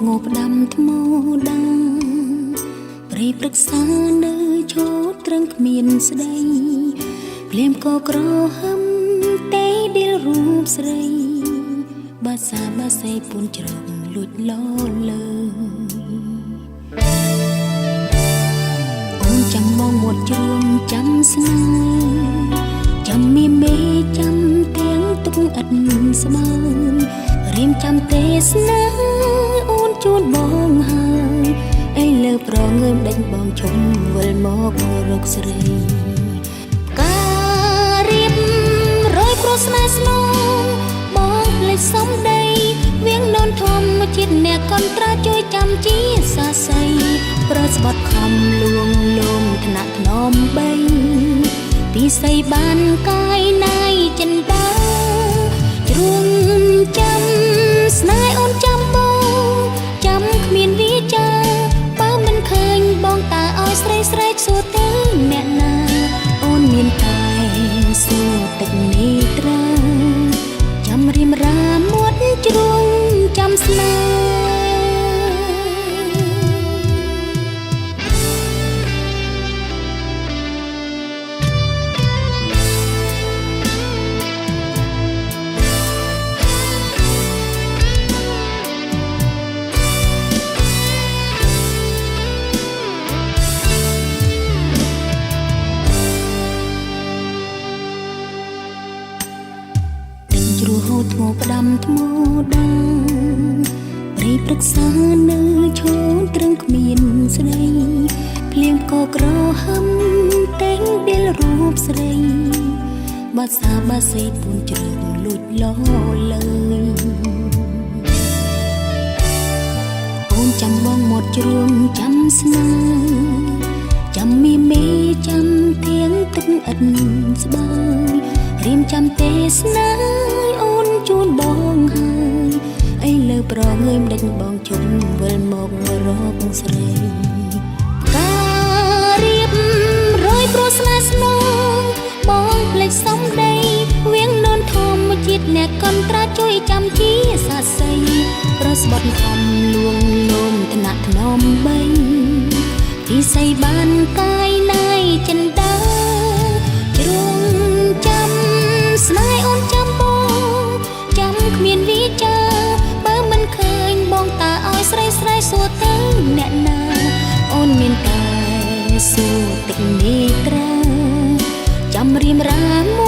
ធ្ងោផ្ដាំថ្មដាព្រៃព្រឹក្សានៅឈោត្រឹងគ្មានស្ដីភ្លាមក៏ក្រហឹមទេដៀលរូបស្រីបាសាបាសៃពួនជ្រងលួចលលើអូនចាំមងមាត់ជ្រួមចាំស្នេហ៍ចាំមានមេចាំទាំងទុកឥតស្មើរៀមចាំទេសនាអូនជួនបងហើយអីលើប្រងើមដេញបងជុំវិលមករកស្រីការរៀបរយព្រោះស្នេហ៍ស្នងបងលេចសំដីវៀងននធម្មជាតិអ្នកកន្ត្រាជួយចាំជាសាស័យប្រស្បត់ខំលួងលោមថ្នាក់ធ្នមបីពីស័យបានកាយណាយចិនដាជ្រួងចាំស្នេហ៍អូនចាំបងចាំគ្មានវាចាបើមិនឃើញបងតើឲ្យស្រីស្រែកសួរទៅអ្នកណាអូនមានតែសួរទឹកនេះត្រាចាំរៀមរាមាត់ជ្រួងចាំស្នេហ៍ជ្រោះហូតធ្ងោផ្ដាំថ្មដាព្រៃព្រឹក្សានៅឈោត្រឹងគ្មានស្ដីភ្លៀងក៏ក្រហឹមតែងដៀលរូបស្រីបាសាបាសៃពួនជ្រងលួចលលើអូនចាំបងមាត់ជ្រួមចាំស្នេហ៍ចាំមានមេចាំទាំងទឹកឥតស្បើយរៀមចាំទេសនាអូនជួនបងហើយអីលើប្រងើមដេញបងជុំវិលមករកស្រីការរៀបរយព្រោះស្នេហ៍ស្នងបងភ្លេចសំដីវៀងននធម្មជាតិអ្នកកន្ត្រាជួយចាំជាសាស័យប្រស្បត់ខំលួងលោមថ្នាក់ធ្នមបីពីស័យបានកាយណាយចិនដាជ្រួងចាំស្នេហ៍អូនចាំបងចាំគ្មានវាចាបើមិនឃើញបងតើឲ្យស្រីស្រែកសួរទៅអ្នកណាអូនមានតែសួរទឹកនេះត្រាចាំរៀមរា